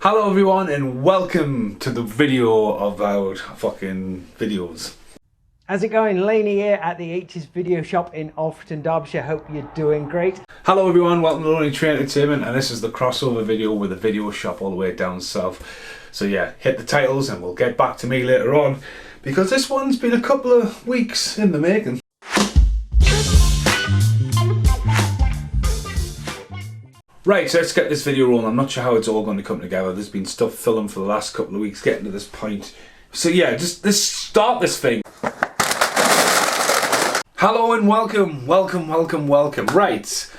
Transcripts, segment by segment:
Hello everyone and welcome to the video about fucking videos. How's it going? Laney here at the 80s Video Shop in Alfreton, Derbyshire. Hope you're doing great. Hello everyone, welcome to Lonely Tree Entertainment, and this is the crossover video with a video shop all the way down south. So yeah, hit the titles and we'll get back to me later on, because this one's been a couple of weeks in the making. Right, so let's get this video rolling. I'm not sure how it's all going to come together. There's been stuff filmed for the last couple of weeks getting to this point. So yeah, just let's start this thing. Hello and welcome. Right,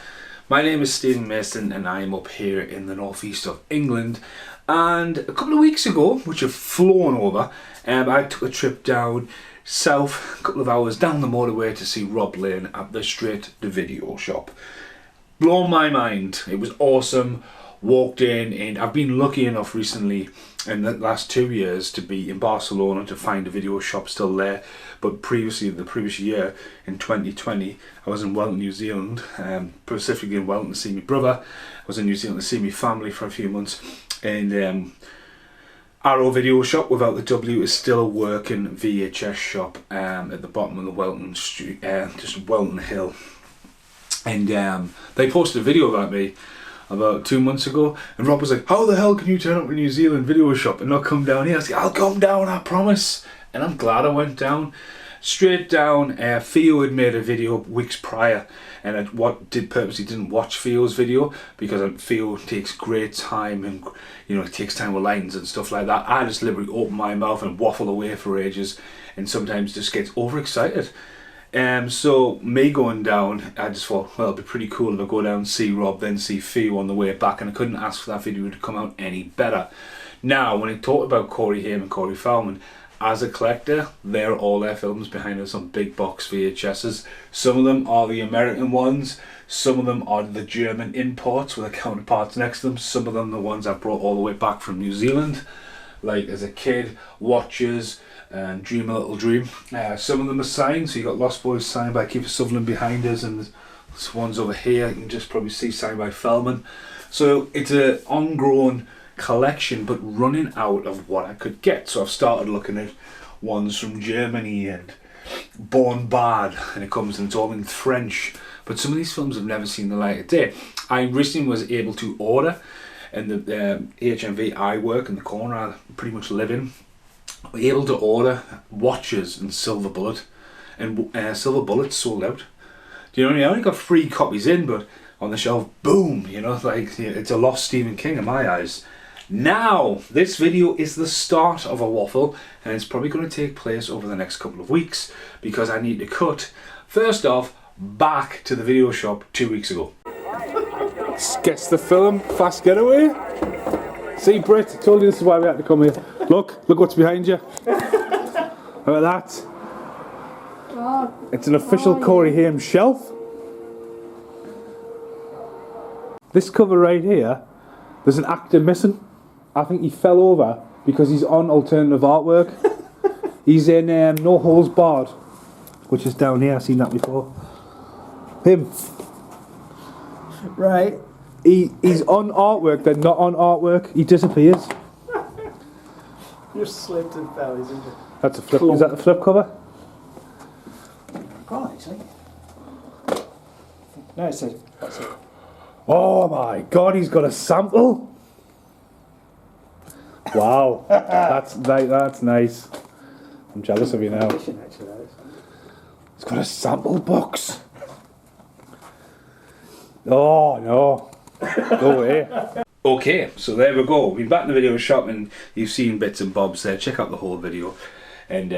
my name is Stephen Mason and I'm up here in the northeast of England. And a couple of weeks ago, which have flown over, I took a trip down south, a couple of hours down the motorway to see Rob Lane at the Straight to Video Shop. Blown my mind. It was awesome. Walked in, and I've been lucky enough recently in the last 2 years to be in Barcelona to find a video shop still there. But previously, the previous year in 2020, I was in Wellington, New Zealand, specifically in Wellington to see my brother. I was in New Zealand to see my family for a few months, and Arrow Video Shop without the W is still a working VHS shop at the bottom of the Wellington Street, just Wellington Hill. And they posted a video about me about 2 months ago, and Rob was like, how the hell can you turn up to New Zealand video shop and not come down here? I was like, I'll come down, I promise. And I'm glad I went down. Straight down. Theo had made a video weeks prior, and I purposely didn't watch Theo's video because Theo takes great time, and it takes time with lines and stuff like that. I just literally open my mouth and waffle away for ages, and sometimes just get overexcited. So me going down, I just thought, well, it'd be pretty cool if I go down and see Rob, then see Theo on the way back, and I couldn't ask for that video to come out any better. Now, when I talked about Corey Haim and Corey Feldman, as a collector, they're all their films behind us on big box VHSs. Some of them are the American ones, some of them are the German imports with the counterparts next to them, some of them the ones I brought all the way back from New Zealand, like as a kid, Watchers, and Dream a Little Dream. Some of them are signed, so you got Lost Boys signed by Kiefer Sutherland behind us, and there's ones over here you can just probably see signed by Feldman. So it's an ongoing collection, but running out of what I could get. So I've started looking at ones from Germany and Born Bad, and it's all in French. But some of these films have never seen the light of day. I recently was able to order, and the HMV I work in the corner I pretty much live in, able to order Watchers and Silver Bullet, and Silver Bullet sold out. Do you know what I mean? I only got 3 copies in, but on the shelf, boom, it's a lost Stephen King in my eyes. Now, this video is the start of a waffle, and it's probably going to take place over the next couple of weeks, because I need to cut, first off, back to the video shop 2 weeks ago. Guess the film, Fast Getaway. See, Britt, I told you this is why we had to come here. Look what's behind you. Look at that. It's an official Corey Haim shelf. This cover right here, there's an actor missing. I think he fell over because he's on alternative artwork. He's in No Holds Barred, which is down here. I've seen that before. Him. Right. He's on artwork, then not on artwork. He disappears. You slipped and fell, isn't it? That's a flip. Is that a flip cover? Oh, actually. No, that's it. Oh my God, he's got a sample. Wow, that's nice. I'm jealous of you now. He's got a sample box. Oh no, go away. Okay, so there we go. We've been back in the video shop and you've seen bits and bobs there. Check out the whole video. And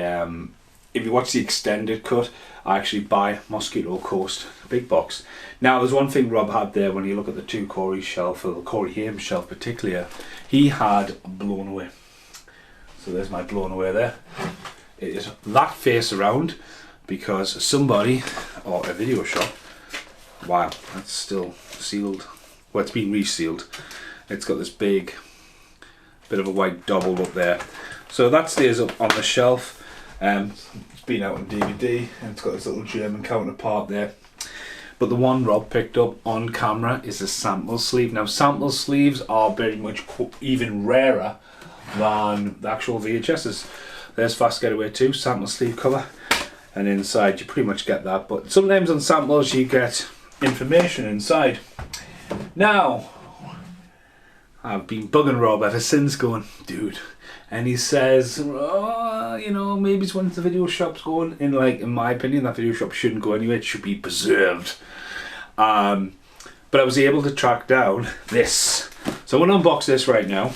if you watch the extended cut, I actually buy Mosquito Coast big box. Now, there's one thing Rob had there when you look at the two Corey shelf, or the Corey Haim shelf particularly, he had Blown Away. So there's my Blown Away there. It is that face around because somebody, or a video shop, wow, that's still sealed. Well, it's been resealed. It's got this big bit of a white double up there. So that stays up on the shelf. It's been out on DVD and it's got this little German counterpart there. but the one Rob picked up on camera is a sample sleeve. Now sample sleeves are very much even rarer than the actual VHSs. There's Fast Getaway 2, sample sleeve cover, and inside you pretty much get that, but sometimes on samples you get information inside. Now, I've been bugging Rob ever since, going, dude, and he says, oh, you know, maybe it's once the video shop's going, in my opinion, that video shop shouldn't go anywhere, it should be preserved. But I was able to track down this. So I'm going to unbox this right now,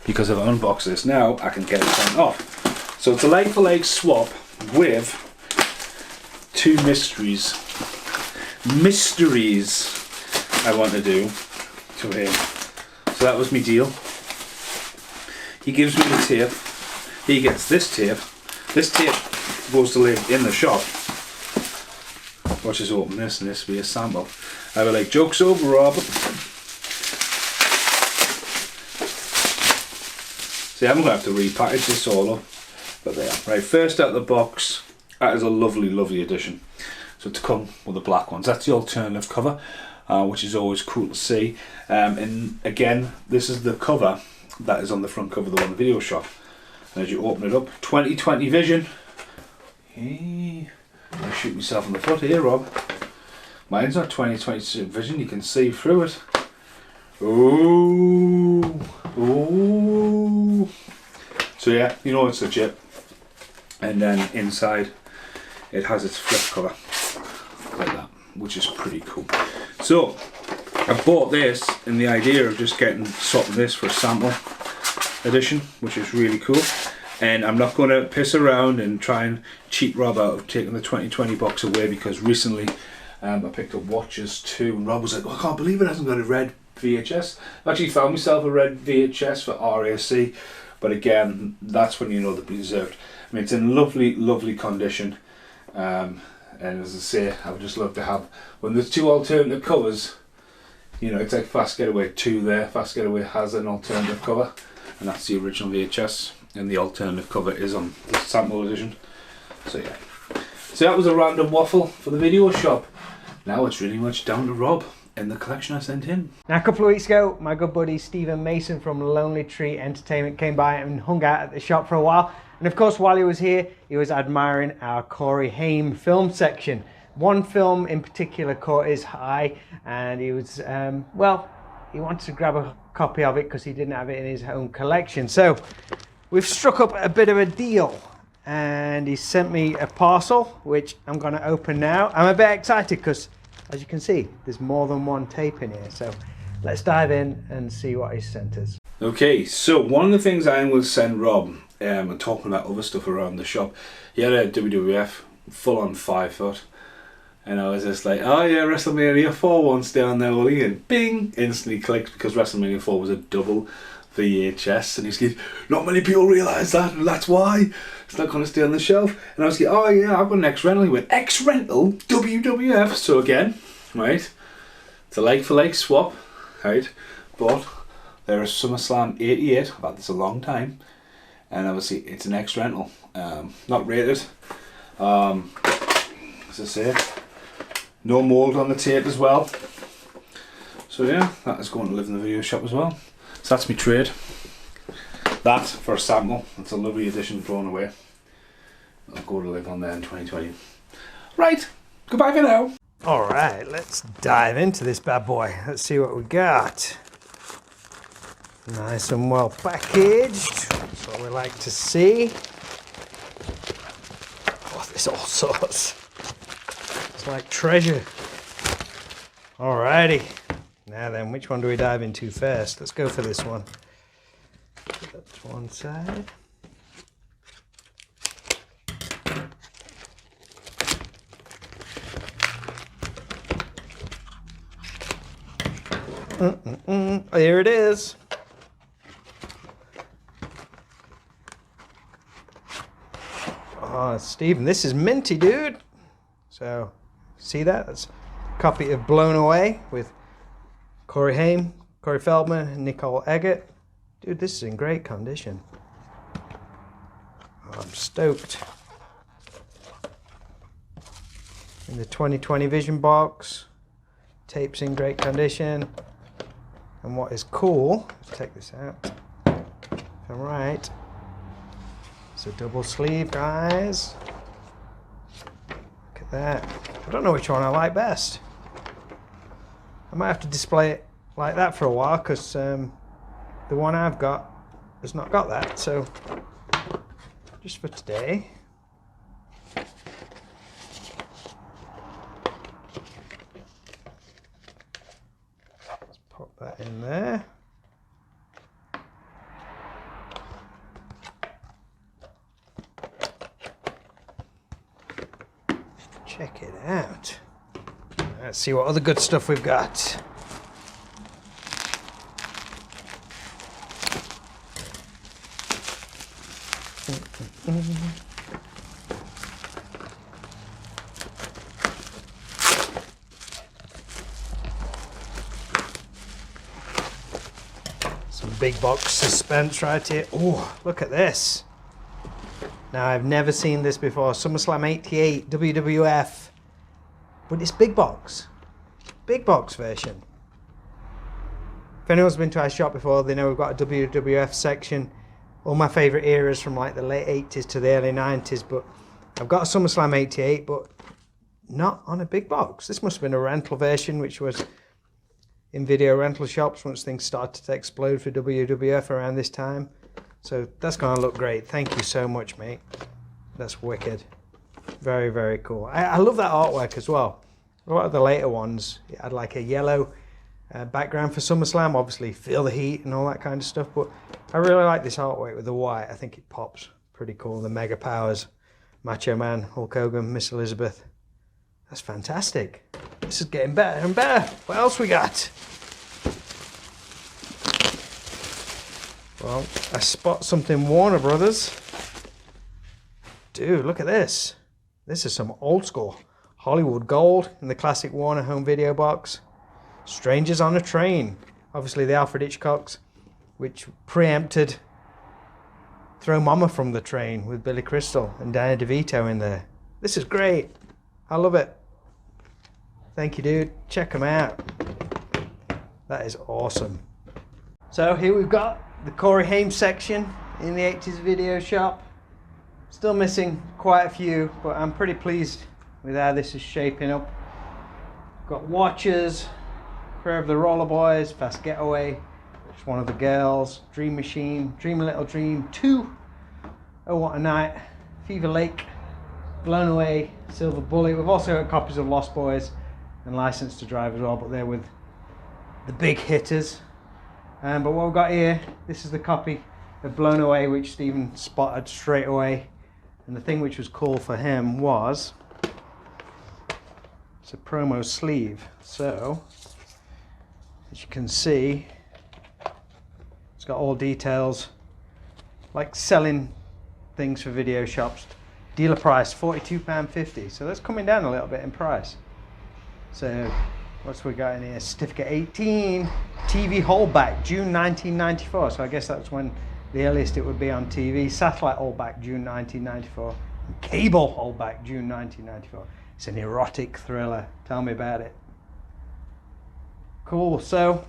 because if I unbox this now, I can get it sent off. So it's a like-for-like swap with two mysteries I want to do to him. So that was my deal. He gives me the tape. He gets this tape. This tape goes to live in the shop. Watch us open this, and this will be a sample. I would like, jokes over, Rob. See, I'm going to have to repackage this all up. But there. Right, first out of the box, that is a lovely, lovely addition. So to come with the black ones. That's the alternative cover, which is always cool to see. And again, this is the cover that is on the front cover of the one in the video shop. And as you open it up, 2020 vision. Hey, I shoot myself in the foot here, Rob. Mine's not 2020 vision, you can see through it. Ooh, ooh. So yeah, you know it's legit. And then inside it has its flip cover like that, which is pretty cool. So I bought this in the idea of just getting something this for a sample edition, which is really cool. And I'm not going to piss around and try and cheat Rob out of taking the 2020 box away, because recently I picked up watches too, and Rob was like, oh, I can't believe it hasn't got a red VHS. I actually found myself a red VHS for RAC, but again, that's when you know they're preserved. I mean, it's in lovely, lovely condition, and as I say, I would just love to have, when there's two alternative covers, you know, it's like Fast Getaway 2 there. Fast Getaway has an alternative cover, and that's the original VHS, and the alternative cover is on the sample edition. So yeah, so that was a random waffle for the video shop. Now it's really much down to Rob and the collection I sent him. Now a couple of weeks ago, my good buddy Stephen Mason from Lonely Tree Entertainment came by and hung out at the shop for a while. And of course, while he was here, he was admiring our Corey Haim film section. One film in particular caught his eye, and he was, well, he wanted to grab a copy of it because he didn't have it in his own collection. So we've struck up a bit of a deal, and he sent me a parcel, which I'm going to open now. I'm a bit excited because, as you can see, there's more than one tape in here. So let's dive in and see what he sent us. Okay, so one of the things I will send Rob, and talking about other stuff around the shop, he had a WWF full on 5 foot, and I was just like, oh yeah, WrestleMania 4 once down there, Ollie, and bing, instantly clicked, because WrestleMania 4 was a double VHS, and he's like, not many people realise that, and that's why it's not going to stay on the shelf. And I was like, oh yeah, I've got an X-Rental. He went, X-Rental? WWF? So again, right, it's a like-for-like swap, right, but there is SummerSlam 88, I've had this a long time, and obviously it's an X-Rental, not rated, as I say, no mould on the tape as well. So yeah, that is going to live in the video shop as well. So that's my trade. That for a sample. It's a lovely addition thrown away. I'll go to live on there in 2020. Right, goodbye for now. All right, let's dive into this bad boy. Let's see what we got. Nice and well packaged. That's what we like to see. Oh, there's all sorts. It's like treasure. Alrighty. Now then, which one do we dive into first? Let's go for this one. Put that to one side. Here it is. Oh, Stephen, this is minty, dude. So, see that? That's a copy of Blown Away with Corey Haim, Corey Feldman, and Nicole Eggert. Dude, this is in great condition. Oh, I'm stoked. in the 2020 vision box. Tape's in great condition. And what is cool, let's take this out. If I'm right, it's a double sleeve, guys. Look at that. I don't know which one I like best. I might have to display it like that for a while, because the one I've got has not got that. So just for today, let's pop that in there. Check it out. Let's see what other good stuff we've got. Some big box suspense right here. Oh, look at this. Now, I've never seen this before. SummerSlam 88 WWF. But it's big box. Big box version. If anyone's been to our shop before, they know we've got a WWF section. All my favourite eras from like the late 80s to the early 90s. But I've got a SummerSlam 88, but not on a big box. This must have been a rental version, which was in video rental shops once things started to explode for WWF around this time. So that's going to look great. Thank you so much, mate. That's wicked. Very, very cool. I love that artwork as well. A lot of the later ones, it had like a yellow background for SummerSlam. Obviously, Feel the Heat and all that kind of stuff. But I really like this artwork with the white. I think it pops pretty cool. The Mega Powers, Macho Man, Hulk Hogan, Miss Elizabeth. That's fantastic. This is getting better and better. What else we got? Well, I spot something Warner Brothers. Dude, look at this. This is some old school Hollywood gold in the classic Warner home video box. Strangers on a Train. Obviously the Alfred Hitchcocks, which preempted Throw Mama from the Train with Billy Crystal and Danny DeVito in there. This is great. I love it. Thank you, dude. Check them out. That is awesome. So here we've got the Corey Haim section in the 80s video shop. Still missing quite a few, but I'm pretty pleased with how this is shaping up. Got watches, Prayer of the Roller Boys, Fast Getaway, which is one of the girls, Dream Machine, Dream a Little Dream 2, Oh What a Night, Fever Lake, Blown Away, Silver Bullet. We've also got copies of Lost Boys and License to Drive as well, but they're with the big hitters. But what we've got here, this is the copy of Blown Away, which Stephen spotted straight away. And the thing which was cool for him was, it's a promo sleeve. So, as you can see, it's got all details, like selling things for video shops. Dealer price, £42.50. So that's coming down a little bit in price. So, what's we got in here? Certificate 18, TV holdback, June 1994. So I guess that's when the earliest it would be on TV. Satellite holdback, June 1994. And cable holdback, June 1994. It's an erotic thriller. Tell me about it. Cool. So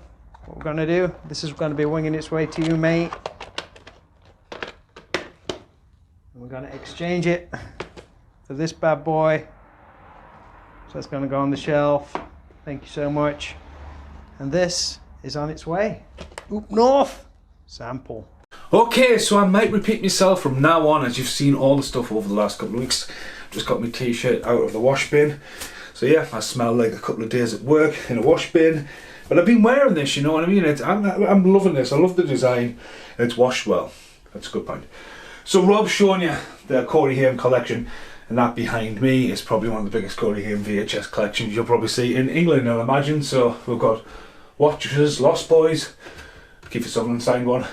what we're going to do, this is going to be winging its way to you, mate. And we're going to exchange it for this bad boy. So that's going to go on the shelf. Thank you so much. And this is on its way. Up north. Sample. Okay, so I might repeat myself from now on, as you've seen all the stuff over the last couple of weeks. Just got my t-shirt out of the wash bin. So yeah, I smell like a couple of days at work in a wash bin. But I've been wearing this, you know what I mean? I'm loving this. I love the design. And it's washed well. That's a good point. So Rob's showing you the Corey Haim collection. And that behind me is probably one of the biggest Corey Haim VHS collections you'll probably see in England, I'll imagine. So we've got Watchers, Lost Boys, Kiefer Sutherland signed one.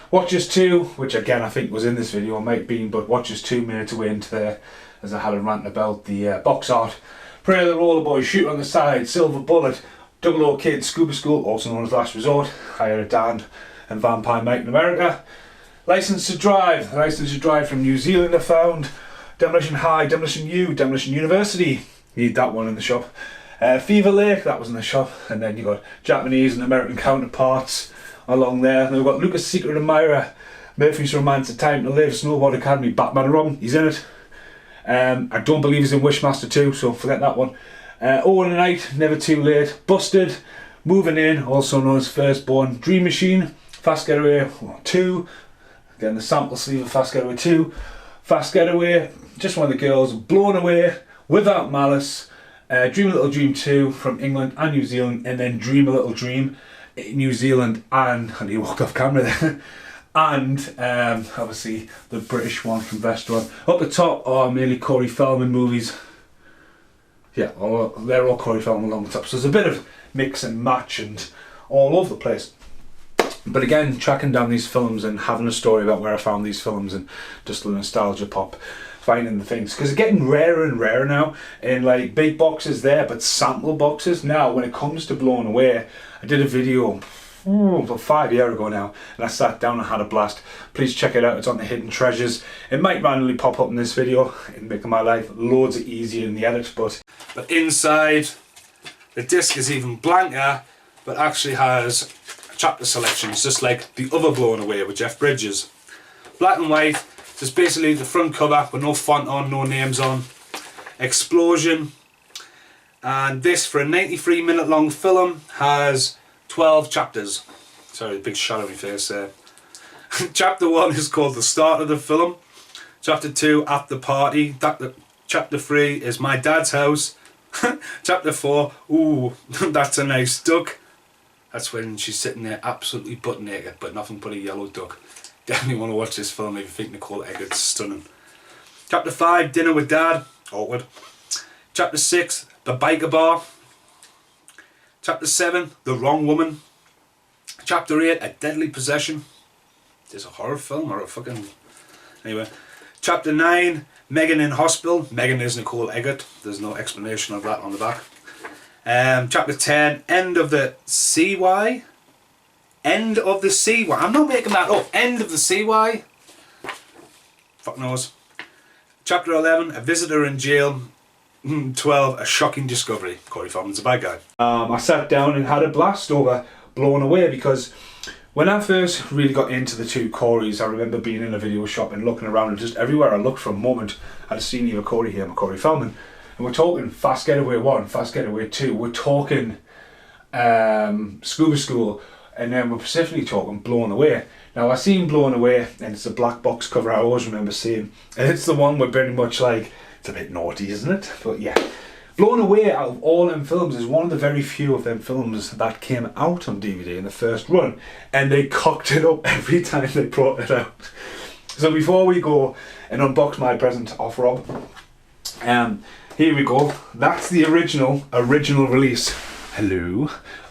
Watchers 2, which again I think was in this video, or might be, but Watchers 2 made its way into there as I had a rant about the box art. Prayer of the Roller Boys, Shoot on the Side, Silver Bullet, Double O Kids, Scuba School, also known as Last Resort, Higher a Dan, and Vampire Mike in America. License to Drive from New Zealand I found. Demolition High, Demolition U, Demolition University, You need that one in the shop. Fever Lake, that was in the shop. And then you got Japanese and American counterparts along there. And then we've got Lucas' Secret Admirer, Murphy's Romance, A Time to Live, Snowboard Academy, Batman and Robin, he's in it. I don't believe he's in Wishmaster 2, so forget that one. All in the Night, Never Too Late, Busted, Moving In, also known as Firstborn, Dream Machine, Fast Getaway 2, again the sample sleeve of Fast Getaway 2, Fast Getaway, Just One of the Girls, Blown Away, Without Malice, Dream a Little Dream 2 from England and New Zealand, and then Dream a Little Dream in New Zealand and he walked off camera there. And obviously the British one from Vestron. Up the top are mainly Corey Feldman movies. Yeah, they're all Corey Feldman along the top. So there's a bit of mix and match and all over the place. But again, tracking down these films and having a story about where I found these films and just the nostalgia pop, finding the things. Because they're getting rarer and rarer now. In like big boxes there, but sample boxes. Now, when it comes to Blown Away, I did a video about 5 years ago now, and I sat down and had a blast. Please check it out, it's on the Hidden Treasures. It might randomly pop up in this video and make my life loads easier in the edit, but inside the disc is even blanker, but actually has chapter selections just like the other Blown Away with Jeff Bridges. Black and white, just basically the front cover with no font on, no names on. Explosion. And this, for a 93-minute long film, has 12 chapters. Sorry, big shadow on my face there. Chapter 1 is called The Start of the Film. Chapter 2, At the Party. Chapter 3 is My Dad's House. Chapter 4, Ooh, That's a Nice Duck. That's when she's sitting there absolutely butt naked, but nothing but a yellow duck. Definitely want to watch this film if you think Nicole Eggert's stunning. Chapter 5, Dinner with Dad. Awkward. Chapter 6, The Biker Bar. Chapter 7, The Wrong Woman. Chapter 8, A Deadly Possession. There's a horror film or a fucking... Anyway. Chapter 9, Megan in Hospital. Megan is Nicole Eggert. There's no explanation of that on the back. Chapter 10, End of the CY. End of the CY. I'm not making that up. End of the CY. Fuck knows. Chapter 11, A Visitor in Jail. 12, A Shocking Discovery. Corey Feldman's a bad guy. I sat down and had a blast over Blown Away, because when I first really got into the two Coreys, I remember being in a video shop and looking around, and just everywhere I looked for a moment I'd seen either Corey Haim or Corey Feldman. And we're talking Fast Getaway 1, Fast Getaway 2, we're talking Scuba School, and then we're specifically talking Blown Away. Now I seen Blown Away, and it's a black box cover I always remember seeing, and it's the one where very much like, it's a bit naughty, isn't it? But yeah. Blown Away, out of all them films, is one of the very few of them films that came out on DVD in the first run, and they cocked it up every time they brought it out. So before we go and unbox my present off Rob, here we go. That's the original release, hello,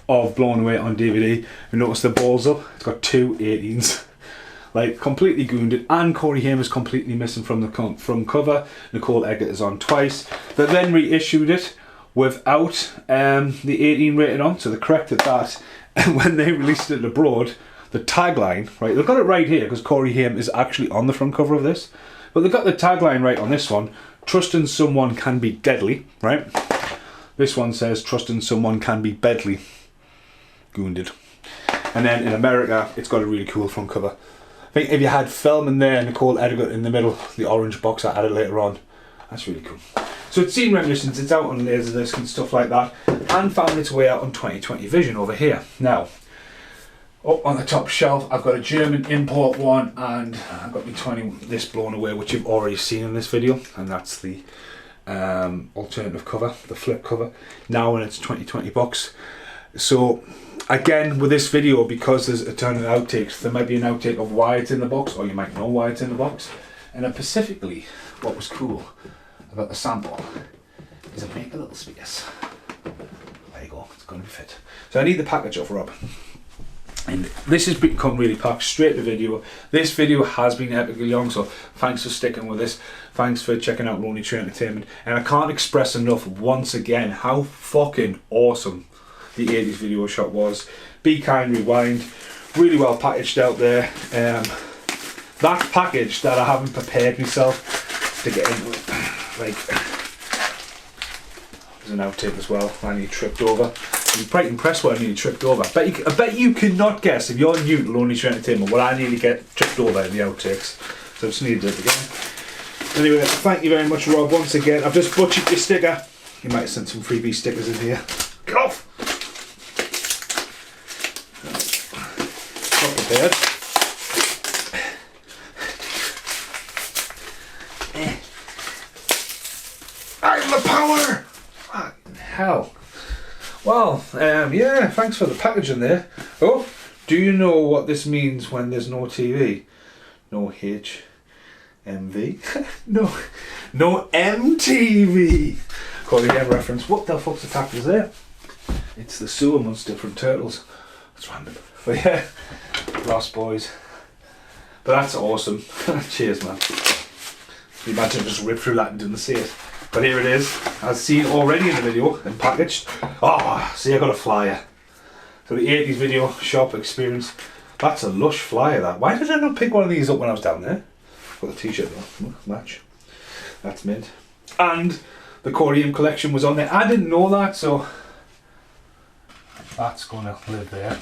of Blown Away on DVD. You notice the balls up, it's got two 18s. Like, completely goonded, and Corey Haim is completely missing from the front cover. Nicole Eggert is on twice. They then reissued it without the 18 rated on, so they corrected that. And when they released it abroad, the tagline, right, they've got it right here because Corey Haim is actually on the front cover of this, but they've got the tagline right on this one: trusting someone can be deadly, right? This one says trusting someone can be bedly. Goonded. And then in America, it's got a really cool front cover. I think if you had Feldman there, Nicole Eggert in the middle, the orange box I added later on, that's really cool. So it's seen Reminiscence, it's out on Laserdisc and stuff like that, and found its way out on 2020 Vision over here. Now, up on the top shelf, I've got a German import one, and I've got this Blown Away, which you've already seen in this video, and that's the alternative cover, the flip cover, now in its 2020 box. So again, with this video, because there's a ton of outtakes, there might be an outtake of why it's in the box, or you might know why it's in the box. And then specifically, what was cool about the sample is I make a little space. There you go, it's going to be fit. So I need the package off Rob. And this has become really packed straight to video. This video has been epically long, so thanks for sticking with this. Thanks for checking out Lonely Tree Entertainment. And I can't express enough once again how fucking awesome the 80s video shop was. Be Kind Rewind, really well packaged out there. That package that I haven't prepared myself to get into it. Like, There's an outtake as well. I nearly tripped over. I'm quite impressed what I nearly tripped over. I bet you cannot guess, if you're new to Lonely Tree Entertainment, what I nearly get tripped over in the outtakes. So I just need to do it again. Anyway, thank you very much, Rob, once again. I've just butchered your sticker. You might have sent some freebie stickers in here. Get off! Not prepared. I'm the power! Fucking hell. Well, yeah, thanks for the packaging there. Oh, do you know what this means when there's no TV? No HMV? no MTV! Call the M reference. What the fuck's the cactus there? It's the sewer monster from Turtles. That's random. But yeah, Lost Boys. But that's awesome. Cheers, man. Can you imagine just rip through that and didn't see it? But here it is, as seen already in the video and packaged. Oh, see, I got a flyer. So the 80s video shop experience. That's a lush flyer, that. Why did I not pick one of these up when I was down there? Got the t-shirt though, match. That's mint. And the Corium collection was on there. I didn't know that, so that's gonna live there.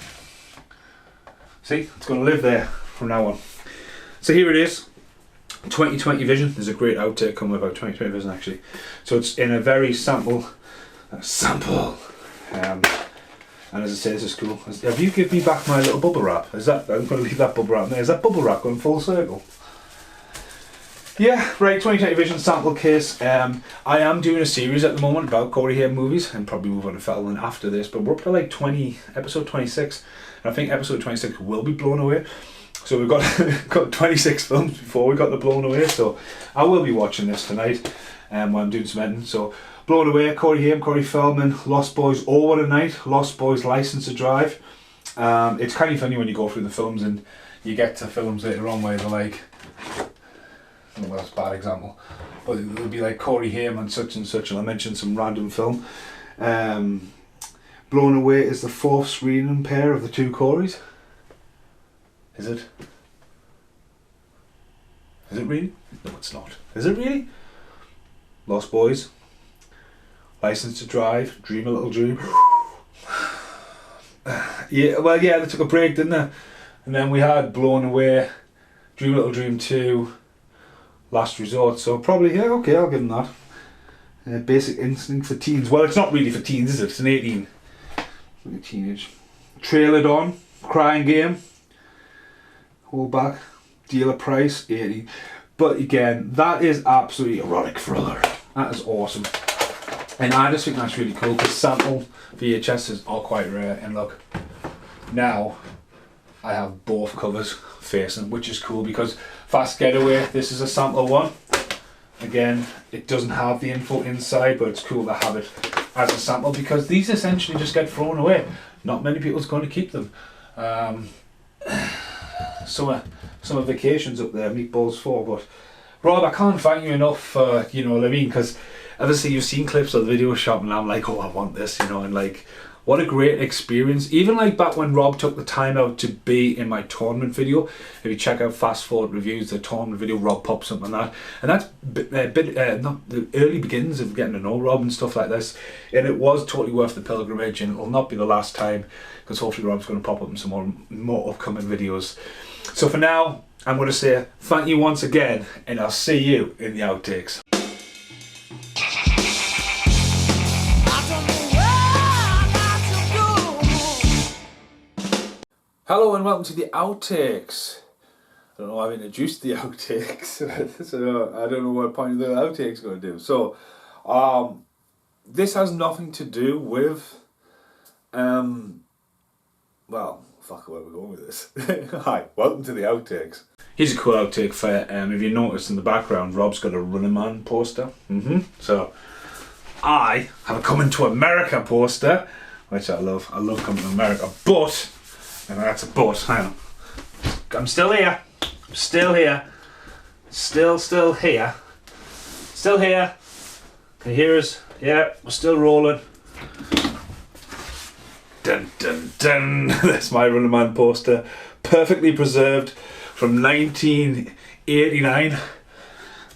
See, it's gonna live there from now on. So here it is. 2020 vision. There's a great outtake coming about 2020 vision actually. So it's in a very sample. And as I say, this is cool. Have you given me back my little bubble wrap? Is that, I'm going to leave that bubble wrap there. Is that bubble wrap going full circle? Yeah, right, 2020 vision sample case. I am doing a series at the moment about Corey Haim movies, and probably move on to Fallon after this, but we're up to like episode 26, and I think episode 26 will be blown away. So we've got 26 films before we got the blown away, so I will be watching this tonight while I'm doing some editing. So blown away, Corey Haim, Corey Feldman, Lost Boys, Oh What a Night, Lost Boys, License to Drive. It's kind of funny when you go through the films and you get to films later on where they're like, well, that's a bad example, but it'll be like Corey Haim and such, and I mentioned some random film. Blown Away is the 4th screening pair of the two Coreys. Is it? Is it really? No, it's not. Is it really? Lost Boys, License to Drive, Dream a Little Dream. Yeah, well, yeah, they took a break, didn't they? And then we had Blown Away, Dream a Little Dream 2, Last Resort. So probably, yeah, okay, I'll give them that. Basic Instinct for teens. Well, it's not really for teens, is it? It's an 18. Like a teenage. Trailer Dawn, Crying Game. Hold Back, Dealer Price, 80. But again, that is absolutely erotic thriller. That is awesome. And I just think that's really cool because sample VHSs are quite rare. And look, now I have both covers facing, which is cool because Fast Getaway, this is a sample one. Again, it doesn't have the info inside, but it's cool to have it as a sample because these essentially just get thrown away. Not many people's going to keep them. Summer vacations up there, Meatballs 4, but Rob, I can't thank you enough for, you know what I mean, because obviously you've seen clips of the video shop and I'm like, oh, I want this, you know, and like, what a great experience. Even like back when Rob took the time out to be in my tournament video, if you check out Fast Forward Reviews, the tournament video, Rob pops up on that, and that's not the early beginnings of getting to know Rob and stuff like this, and it was totally worth the pilgrimage, and it will not be the last time, because hopefully Rob's going to pop up in some more upcoming videos. So for now, I'm going to say thank you once again, and I'll see you in the outtakes. Hello and welcome to the outtakes. I don't know why I've introduced the outtakes, so I don't know what point the outtakes is going to do. So, this has nothing to do with, well, fuck where we're going with this. Hi, welcome to the outtakes. Here's a cool outtake for, if you notice in the background, Rob's got a Running Man poster. So, I have a Coming to America poster, which I love. I love Coming to America, but, and that's a but, hang on. I'm still here. I'm still here. Still here. Still here. Can you hear us? Yeah, we're still rolling. Dun dun dun. That's my Running Man poster. Perfectly preserved from 1989.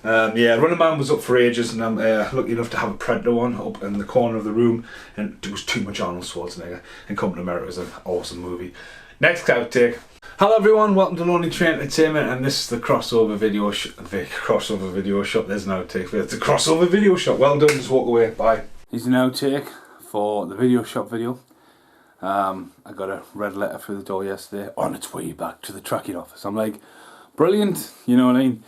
Yeah, Running Man was up for ages, and I'm lucky enough to have a Predator one up in the corner of the room, and it was too much Arnold Schwarzenegger, and Coming to America was an awesome movie. Next outtake. Hello everyone, welcome to Lonely Tree Entertainment, and this is the crossover video shot. There's an outtake, it's a crossover video shot. Well done, just walk away, bye. Here's an outtake for the video shop video. I got a red letter through the door yesterday, on its way back to the tracking office. I'm like, brilliant, you know what I mean?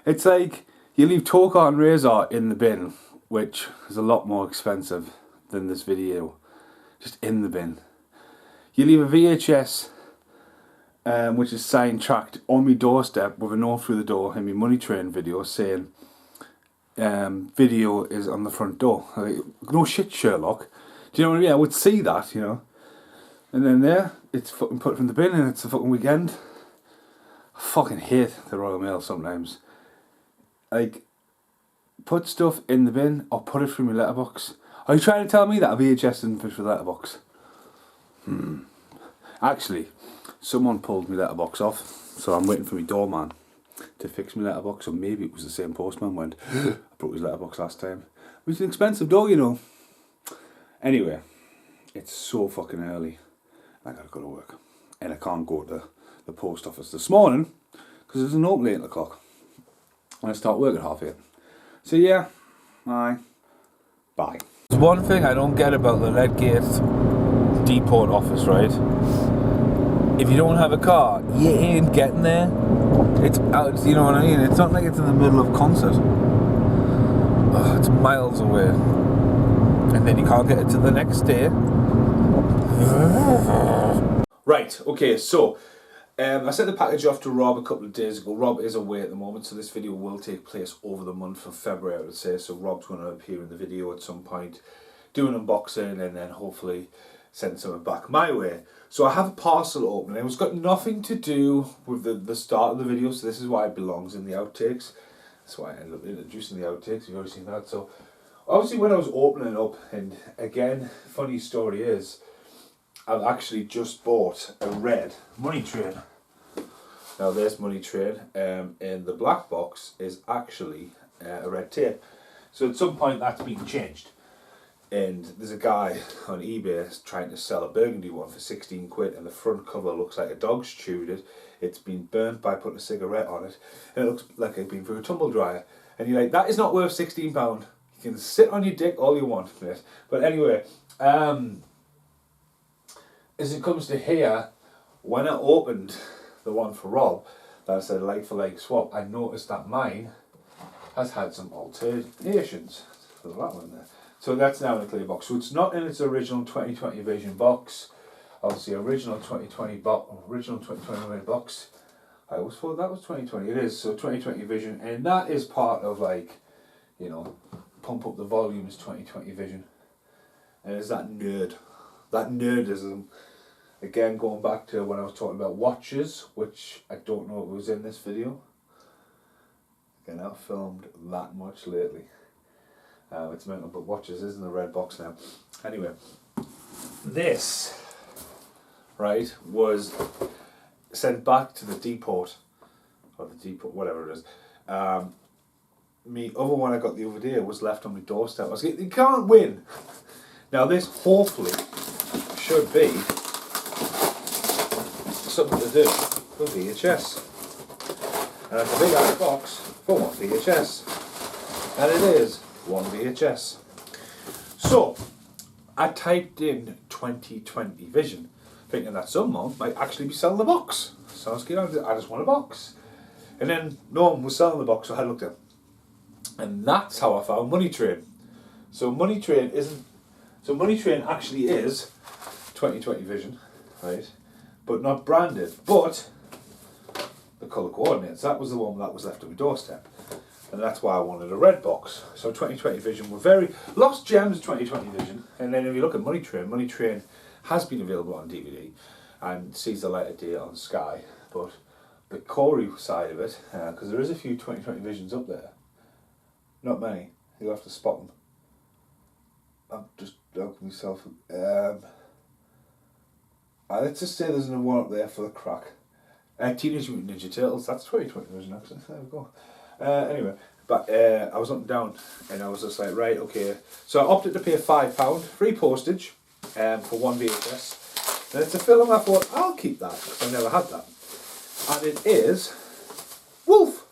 It's like, you leave Torcar and Razor in the bin, which is a lot more expensive than this video. Just in the bin. You leave a VHS, which is signed tracked, on my doorstep with a note through the door in my Money Train video saying, video is on the front door. Like, no shit, Sherlock. Do you know what I mean? I would see that, you know. And then there, it's fucking put from the bin and it's a fucking weekend. I fucking hate the Royal Mail sometimes. Like, put stuff in the bin or put it through my letterbox. Are you trying to tell me that a VHS didn't fit through the letterbox? Actually, someone pulled my letterbox off, so I'm waiting for my doorman to fix my letterbox, or maybe it was the same postman went, I broke his letterbox last time. It was an expensive door, you know. Anyway, it's so fucking early. I gotta go to work. And I can't go to the post office this morning, because there's an open 8 o'clock. And I start work at 8:30. So yeah, bye. There's one thing I don't get about the Leadgate Depot office, right? If you don't have a car, you ain't getting there. It's out, you know what I mean? It's not like it's in the middle of concert. Ugh, it's miles away. And then you can't get it to the next day. Right, okay, so I sent the package off to Rob a couple of days ago. Rob is away at the moment, so this video will take place over the month of February, I would say. So Rob's going to appear in the video at some point, do an unboxing, and then hopefully send something back my way. So I have a parcel opening. It's got nothing to do with the start of the video, so this is why it belongs in the outtakes. That's why I ended up introducing the outtakes. You've already seen that. So obviously when I was opening it up, and again, funny story is, I've actually just bought a red Money Train. Now there's Money Train, and the black box is actually a red tape. So at some point that's been changed. And there's a guy on eBay trying to sell a burgundy one for 16 quid, and the front cover looks like a dog's chewed it. It's been burnt by putting a cigarette on it, and it looks like it's been through a tumble dryer. And you're like, that is not worth £16. You can sit on your dick all you want, mate. But anyway, as it comes to here, when I opened the one for Rob, that said like for like swap, I noticed that mine has had some alterations. So that one there. So that's now in a clear box. So it's not in its original 2020 vision box. Obviously, original 2020 box. I always thought that was 2020. It is. So 2020 vision, and that is part of, like, you know, pump up the volumes 2020 vision. And it's that nerdism. Again, going back to when I was talking about watches, which I don't know if it was in this video. Again, I've filmed that much lately. It's mental, but watches is in the red box now. Anyway, this, right, was sent back to the depot, or the depot, whatever it is. Me other one I got the other day was left on my doorstep. I was like, you can't win. Now this hopefully should be something to do with VHS. And it's a big ass box for one VHS. And it is one VHS. So I typed in 2020 vision, thinking that someone might actually be selling the box. So I was going, I just want a box. And then no one was selling the box, so I looked at it. And that's how I found Money Train. So Money Train actually is 2020 vision, right? But not branded, but the colour coordinates. That was the one that was left on my doorstep. And that's why I wanted a red box. So 2020 vision were very lost gems. 2020 vision, and then if you look at Money Train has been available on DVD and sees the light of day on Sky. But the Corey side of it, because there is a few 2020 visions up there, not many. You'll have to spot them. I'm just joking myself. Let's just say there's another one up there for the crack. Teenage Mutant Ninja Turtles. That's 2020 vision actually. There we go. Anyway, But I was looking down and I was just like, right, okay. So I opted to pay £5, free postage, for one VHS. And it's a film I thought, I'll keep that, because I never had that. And it is Wolf.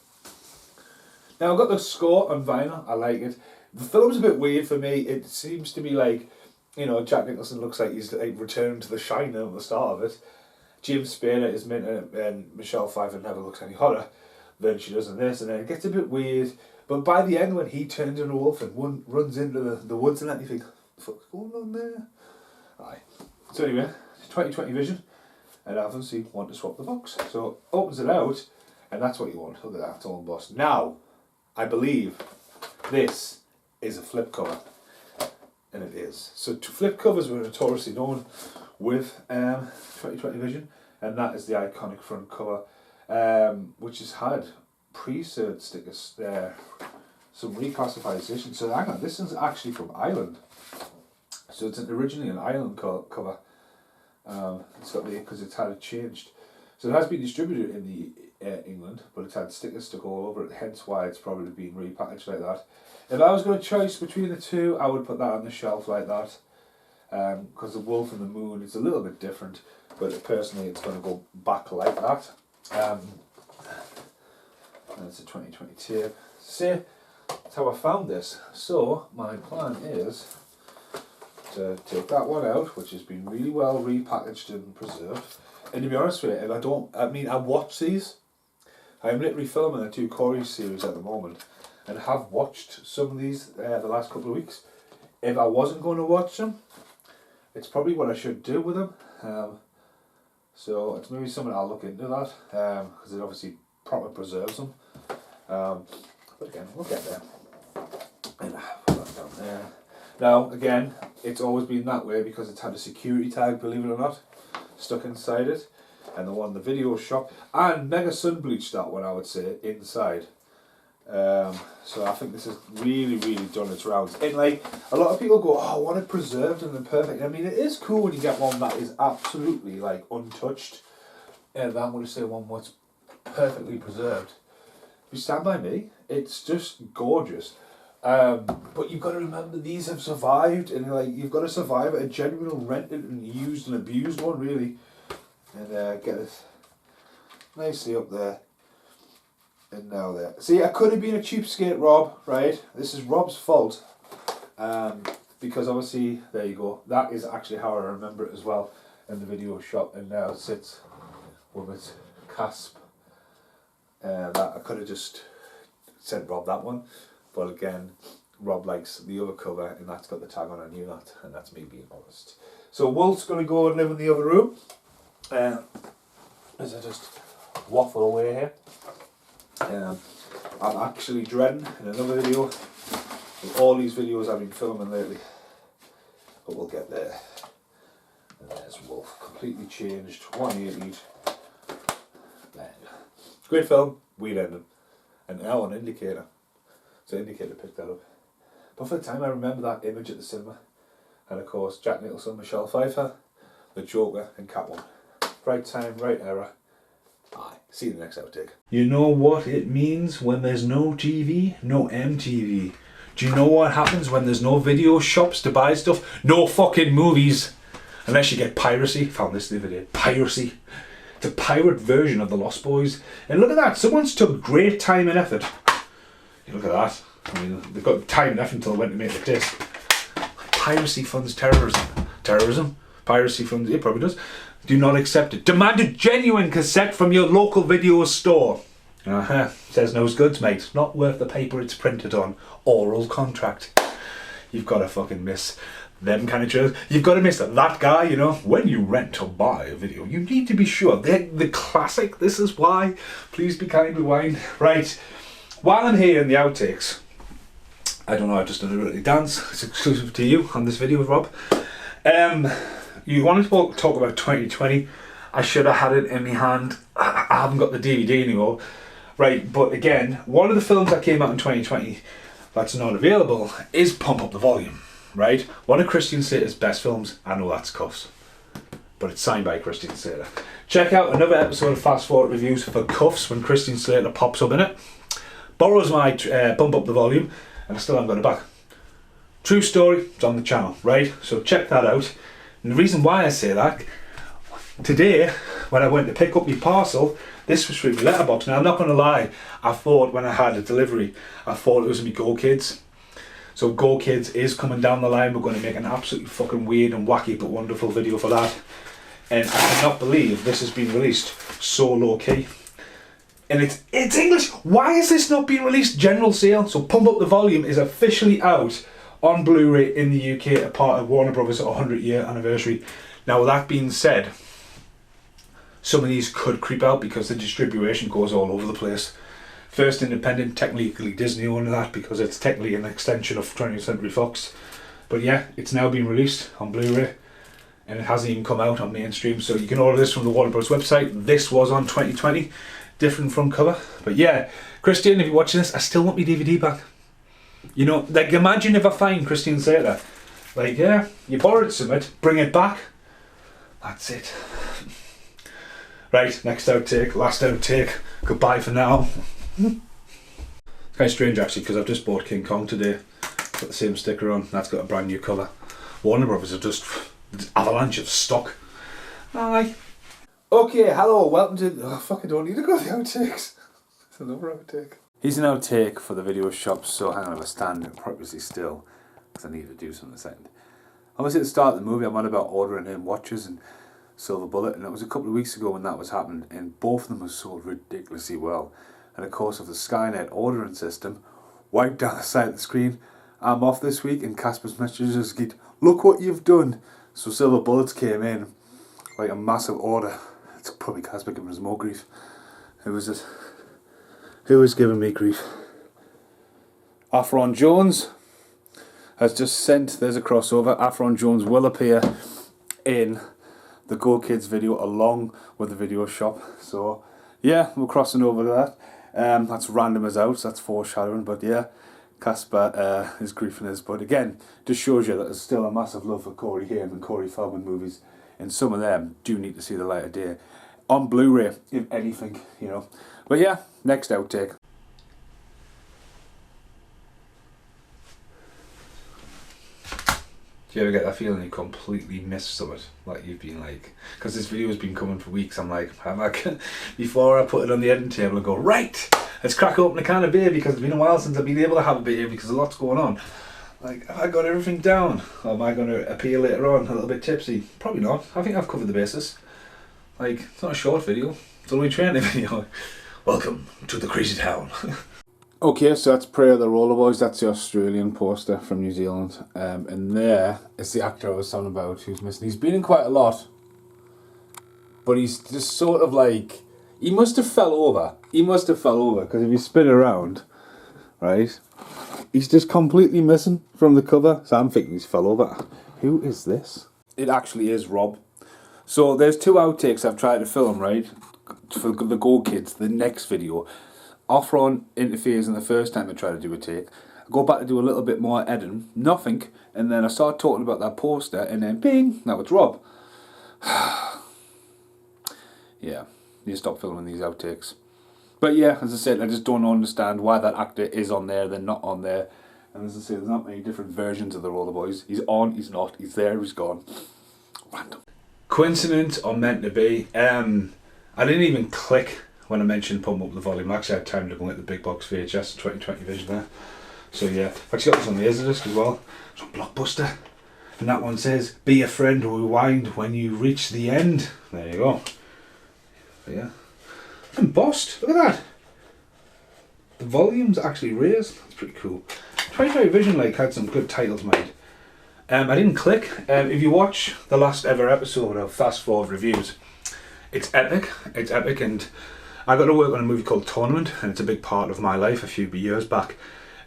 Now I've got the score on vinyl, I like it. The film's a bit weird for me. It seems to be like, you know, Jack Nicholson looks like he's like returning to the Shining at the start of it. James Spader is Minter, and Michelle Pfeiffer never looks any hotter than she does in this, and then it gets a bit weird. But by the end, when he turns into a wolf and runs into the woods and that, you think, what the fuck's going on there? Aye. So anyway, 2020 vision, and I obviously want to swap the box. So opens it out, and that's what you want. Look at that, it's all embossed. Now, I believe this is a flip cover, and it is. So flip covers were notoriously known with 2020 vision, and that is the iconic front cover, which has had pre-served stickers there, some reclassified editions. So hang on, this is actually from Ireland. So it's originally an Ireland cover. It's got because it's had it changed. So it has been distributed in the England, but it's had stickers stuck all over it. Hence why it's probably been repackaged like that. If I was going to choose between the two, I would put that on the shelf like that. Because the wolf and the moon is a little bit different, but personally it's going to go back like that. That's a 2020 tape. See, that's how I found this. So my plan is to take that one out, which has been really well repackaged and preserved. And to be honest with you, I watch these. I'm literally filming a 2 Corey series at the moment, and have watched some of these the last couple of weeks. If I wasn't going to watch them, it's probably what I should do with them. So it's maybe something I'll look into that, because it obviously proper preserves them. But again, we'll get there. And put that down there. Now again, it's always been that way because it's had a security tag, believe it or not, stuck inside it, and the one in the video shop, and mega sun bleached that one, I would say, inside. So I think this has really done its rounds. And like, a lot of people go, oh, I want it preserved and perfect. I mean, it is cool when you get one that is absolutely like untouched, and I'm going to say one that's perfectly preserved. If you stand by me, it's just gorgeous. But you've got to remember, these have survived, and like, you've got to survive a genuine rented and used and abused one, really, and get it nicely up there. And now there. See, I could have been a cheapskate, Rob, right? This is Rob's fault. Because obviously, there you go. That is actually how I remember it as well in the video shop. And now it sits with its clasp. That I could have just sent Rob that one. But again, Rob likes the other cover, and that's got the tag on. I knew that, and that's me being honest. So Wolf's going to go and live in the other room. As I just waffle away here. I'm actually dreading in another video with all these videos I've been filming lately, but we'll get there. And there's Wolf, completely changed, 180'd. Bang. Great film, weird ending, and now an indicator. So indicator picked that up. But for the time, I remember that image at the cinema, and of course Jack Nicholson, Michelle Pfeiffer, the Joker, and Catwoman. Right time, right era. Aye. See you in the next outtake. You know what it means when there's no TV, no MTV? Do you know what happens when there's no video shops to buy stuff? No fucking movies! Unless you get piracy. Found this the other day. Piracy. It's a pirate version of The Lost Boys. And look at that, someone's took great time and effort. Look at that. I mean, they've got time and effort until they went to make the disc. Piracy funds terrorism. Terrorism? Piracy funds, it probably does. Do not accept it. Demand a genuine cassette from your local video store. Says no goods, mate. Not worth the paper it's printed on. Oral contract. You've got to fucking miss them kind of shows. You've got to miss that guy, you know. When you rent or buy a video, you need to be sure. They're the classic. This is why. Please be kind, rewind. Right. While I'm here in the outtakes, I don't know, I've just done a really dance. It's exclusive to you on this video with Rob. You wanted to talk about 2020. I should have had it in my hand. I haven't got the DVD anymore. Right, but again, one of the films that came out in 2020 that's not available is Pump Up the Volume, right? One of Christian Slater's best films. I know that's Cuffs, but it's signed by Christian Slater. Check out another episode of Fast Forward Reviews for Cuffs when Christian Slater pops up in it. borrows my Pump Up the Volume, and I still haven't got it back. True story, it's on the channel, right? So check that out. And the reason why I say that, today, when I went to pick up my parcel, this was through my letterbox. Now, I'm not going to lie, I thought when I had a delivery, I thought it was me Go Kids. So Go Kids is coming down the line. We're going to make an absolutely fucking weird and wacky but wonderful video for that. And I cannot believe this has been released so low key. And it's English. Why is this not being released general sale? So Pump Up the Volume is officially out on Blu-ray in the UK, a part of Warner Brothers' 100-year anniversary. Now, with that being said, some of these could creep out because the distribution goes all over the place. First independent, technically Disney own that because it's technically an extension of 20th Century Fox. But yeah, it's now been released on Blu-ray and it hasn't even come out on mainstream. So you can order this from the Warner Bros. Website. This was on 2020, different front cover. But yeah, Christian, if you're watching this, I still want my DVD back. You know, like imagine if I find Christian Slater, like yeah, you borrowed something, bring it back. That's it. Right, next outtake, last outtake, goodbye for now. It's kind of strange actually because I've just bought King Kong today. It's got the same sticker on, that's got a brand new cover. Warner Brothers have just avalanche of stock. Aye. Okay, hello, welcome to. Oh fuck, I don't need to go to the outtakes. It's another outtake. Here's an outtake for the video shop, so hang on, if I stand purposely still because I need to do something in a second. Obviously at the start of the movie I'm on about ordering in watches and Silver Bullet, and it was a couple of weeks ago when that was happening, and both of them were sold ridiculously well. And of course, of the Skynet ordering system, wiped down the side of the screen. I'm off this week, and Casper's messages get, look what you've done. So Silver Bullets came in like a massive order. It's probably Casper giving us more grief. Who was it? Who is giving me grief? Afron Jones has just sent. There's a crossover. Afron Jones will appear in the Go Kids video along with the video shop. So yeah, we're crossing over to that. That's random as out, so that's foreshadowing, but yeah, Casper is griefing us. But again, just shows you that there's still a massive love for Corey Haim and Corey Feldman movies, and some of them do need to see the light of day on Blu-ray, if anything, you know. But yeah, next outtake. Do you ever get that feeling you completely missed something? Like you've been like, because this video has been coming for weeks, I'm like, before I put it on the editing table and go, right, let's crack open a can of beer because it's been a while since I've been able to have a beer because a lot's going on. Like, have I got everything down? Or am I going to appear later on a little bit tipsy? Probably not. I think I've covered the basis. Like, it's not a short video, it's only a training video. Welcome to the crazy town. Okay, so that's Prayer of the Roller Boys. That's the Australian poster from New Zealand. And there is the actor I was talking about who's missing. He's been in quite a lot. But he's just sort of like... He must have fell over. He must have fell over. Because if you spin around, right, he's just completely missing from the cover. So I'm thinking he's fell over. Who is this? It actually is Rob. So there's two outtakes I've tried to film, right? For the Go Kids, the next video. Afron interferes in the first time I try to do a take. I go back to do a little bit more editing, nothing, and then I start talking about that poster, and then bing, now it's Rob. Yeah, you stop filming these outtakes. But yeah, as I said, I just don't understand why that actor is on there, then not on there. And as I said, there's not many different versions of the Roller Boys. He's on, he's not, he's there, he's gone. Random. Coincidence or meant to be? I didn't even click when I mentioned Pump Up the Volume. I actually had time to go at the big box VHS 2020 vision there. So yeah, I've actually got this on the Laserdisc as well. It's on Blockbuster. And that one says, be a friend, rewind when you reach the end. There you go. But yeah. It's embossed, look at that. The volume's actually raised. That's pretty cool. 2020 vision like had some good titles made. I didn't click. If you watch the last ever episode of Fast Forward Reviews, it's epic. It's epic, and I got to work on a movie called Tournament, and it's a big part of my life a few years back.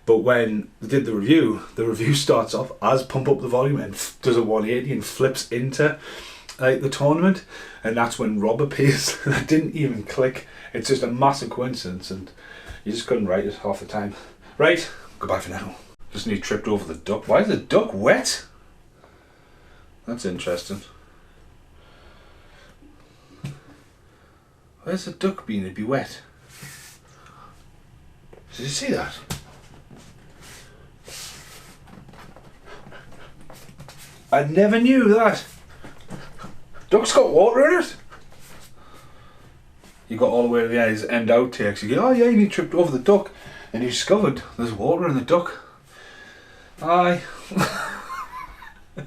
But when they did the review starts off as Pump Up the Volume and does a 180 and flips into like the Tournament, and that's when Rob appears. And I didn't even click. It's just a massive coincidence, and you just couldn't write it half the time. Right, goodbye for now. Just need tripped over the duck. Why is the duck wet? That's interesting. Where's the duck been? It'd be wet. Did you see that? I never knew that. Duck's got water in it. You got all the way to the end outtakes. You go, oh yeah, you tripped over the duck, and you discovered there's water in the duck. Aye.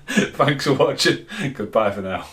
Thanks for watching. Goodbye for now.